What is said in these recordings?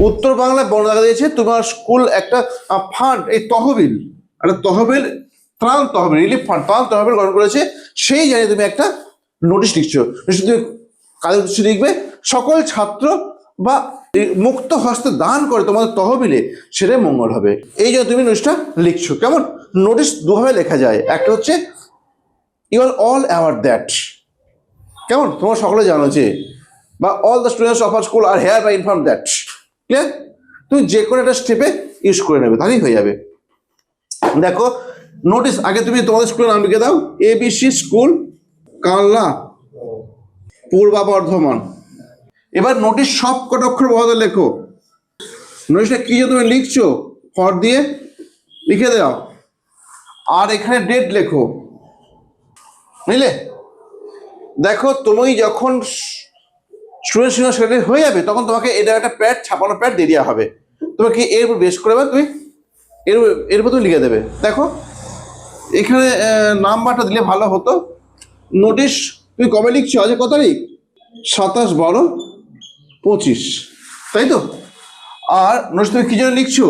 উত্তর বাংলায় বর্ণনা দেখা দিয়েছে তোমার স্কুল একটা ফান্ড, এই তহবিল, একটা তহবিল, ত্রাণ তহবিল, রিলিফ ফান্ড, ত্রাণ তহবিল গঠন করেছে। সেই জায়গায় তুমি একটা নোটিশ লিখছো। তুমি কাজের উদ্দেশ্য লিখবে সকল ছাত্র বা মুক্ত হস্তে দান করে তোমাদের তহবিলে, সেটাই মঙ্গল হবে। এই জন্য তুমি নোটিশটা লিখছো। কেমন? নোটিশ দুভাবে লেখা যায়, একটা হচ্ছে you are all aware that, কেমন, তোমরা সকলে জানো যে, বা all the students of our school are hereby inform that. Clear? তুমি যে কোনো একটা স্টেপে ইউজ করে নেবে, তাহলেই হয়ে যাবে। দেখো নোটিস, আগে তুমি তোমাদের স্কুলের নাম লিখে দাও, ABC স্কুল, কালনা, পূর্ব বর্ধমান। এবার নোটিশ সব কটা অক্ষর বড় লেখো। নোটিশটা কি যে তুমি লিখছো ফর দিয়ে লিখে দাও, আর এখানে ডেট লেখো, বুঝলে? দেখো তুমি যখন স্টুডেন্ট সিনিয়র সেক্রেটারি হয়ে যাবে, তখন তোমাকে এটা একটা প্যাড, ছাপানো প্যাড দিয়ে দেওয়া হবে। তোমাকে এর উপর বেস করে তুমি এর উপর তুমি লিখে দেবে। দেখো এখানে নাম্বারটা দিলে ভালো হতো। নোটিশ তুমি কবে লিখছো? আজ কত তারিখ? 27/12/25, তাই তো? আর নোটিশ তুমি কি জন্য লিখছো?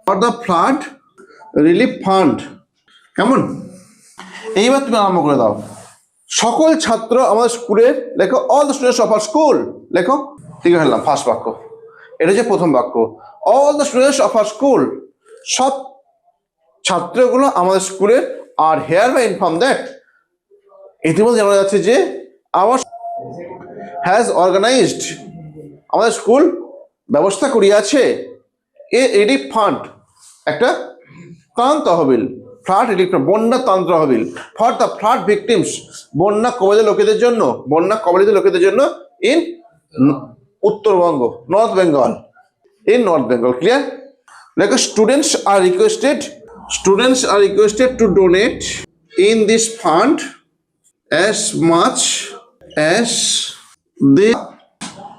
For the flood relief fund. কেমন? এইবার তুমি আরম্ভ করে দাও। সকল ছাত্র আমাদের স্কুলের, লেখো all the students of our school, লেখো। ঠিক আছে, ফার্স্ট বাক্য, এটা হচ্ছে প্রথম বাক্য। All the students of our school, সব ছাত্রগুলো আমাদের স্কুলের, are hereby inform that, ইতিমধ্যে জানা যাচ্ছে যে আওয়ার হ্যাজ অর্গানাইজড, আমাদের স্কুল ব্যবস্থা করিয়াছে, এ রিলিফ ফান্ড, একটা ত্রাণ তহবিল, ফ্লাড রিলিফ, বন্যা ত্রাণ তহবিল, ফর দ্য ফ্লাড ভিকটিমস, বন্যা কবলিত লোকেদের জন্য, বন্যা কবলিত লোকেদের জন্য, in Uttarbanga, north Bengal, in north Bengal. Clear? like students are requested to donate in this fund as much as the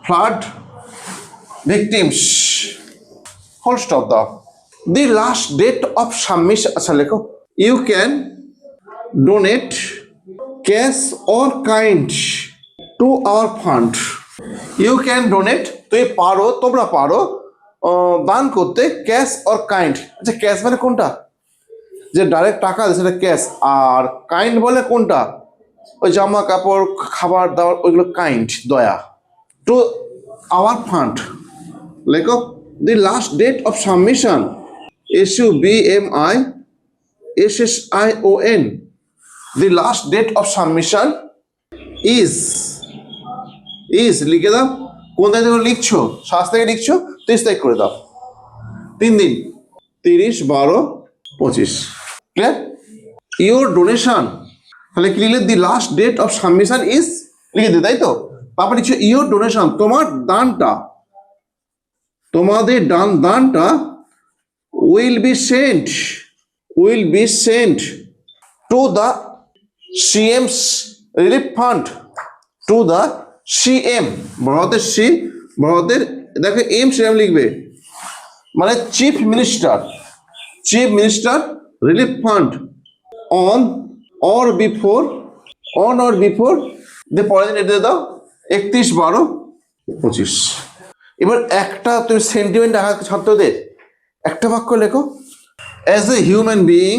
flood victims, full stop দাও। the last date of submission, আচ্ছা লেখো, you can donate cash or kind to our fund, you can donate, তুমি পারো, তোমরা পারো দান করতে, cash or kind. আচ্ছা ক্যাশ মানে কোনটা? যে ডাইরেক্ট টাকা সেটা ক্যাশ, আর কাইন্ড বলে কোনটা? ওই জামা কাপড়, খাবার দাবার, ওইগুলো কাইন্ড, দয়া। টু আওয়ার ফান্ড, লেখো the last date of submission, SUBMISSION, the last date of submission is লিখে দাও। কোন তারিখ থেকে লিখছো? 7 থেকে লিখছো, 30 তারিখ করে দাও, 3 দিন, 30/12/25। ক্লিয়ার? ইউর ডোনেশন, তাহলে কি লিখলে? The last date of submission is লিখে দিই, তাই তো? তারপর লিখছো ইউর ডোনেশন, তোমার দানটা, তোমাদের দানটা will be sent to the CM's relief fund, to the CM, ভারতের সি, ভারতের, দেখো এম সেম লিখবে, মানে chief minister relief fund, on or before দিয়ে পরের দিন এটা দাও, 31/12/25। এবার একটা তুমি সেন্টিমেন্ট দেখা ছাত্রদের, একটা বাক্য লেখো, অ্যাজ এ হিউম্যান বিইং,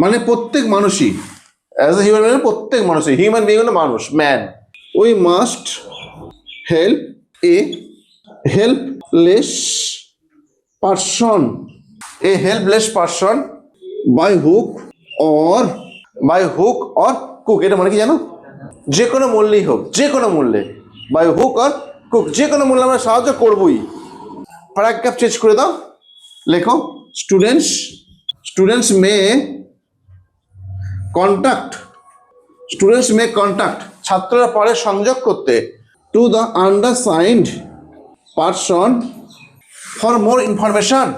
মানে প্রত্যেক মানুষই, অ্যাজ এ হিউম্যান বিইং প্রত্যেক মানুষই, হিউম্যান বিইং মানে মানুষ, man, we must help a helpless person, by hook or কুক। এটা মানে কি জানো? যে কোনো মূল্যেই হোক, যে কোনো মূল্যে, বাই হুক অর কুক, যে কোনো মূল্যে আমরা সাহায্য করবোই। প্যারাগ্রাফ চেঞ্জ করে দাও, লেখো স্টুডেন্টস মে কন্ট্যাক্ট, ছাত্ররা পারে সংযোগ করতে, to the undersigned person for more information,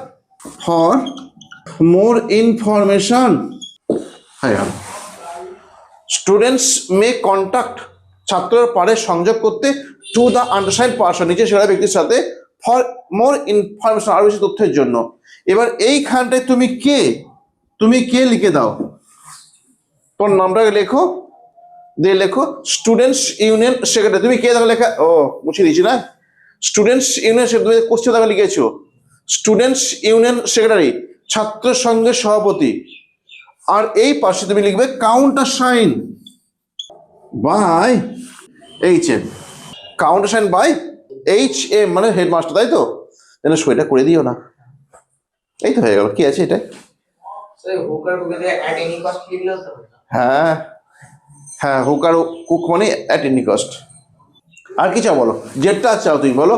students May contact, ছাত্ররা পারে সংযোগ করতে, টু দ্য আন্ডারসাইন্ড পারসন, নিচে সেরা ব্যক্তির সাথে, ফর মোর ইনফরমেশন, আরো বেশি তথ্যের জন্য। এবার এইখানটায় তুমি কে লিখে দাও, তোমার নামটাকে লেখো, দিয়ে লেখো স্টুডেন্টস ইউনিয়ন সেক্রেটারি। তুমি কে দেখো লেখা, ও মুছে দিয়েছি না, স্টুডেন্টস ইউনিয়ন তুমি কোশ্চেন তাকে লিখেছো স্টুডেন্টস ইউনিয়ন সেক্রেটারি, ছাত্র সংঘের সভাপতি। আর এই পাশে তুমি লিখবে counter sign by HM, counter sign by HM মানে হেডমাস্টার, তাই তো? যেন সইটা করে দিও না। এই তো হয়ে গেল, কি আছে এটা? হ্যাঁ হ্যাঁ, হুকার কুক মানে অ্যাট এনি কস্ট। আর কি চাও বলো, যেটা চাও তুমি বলো।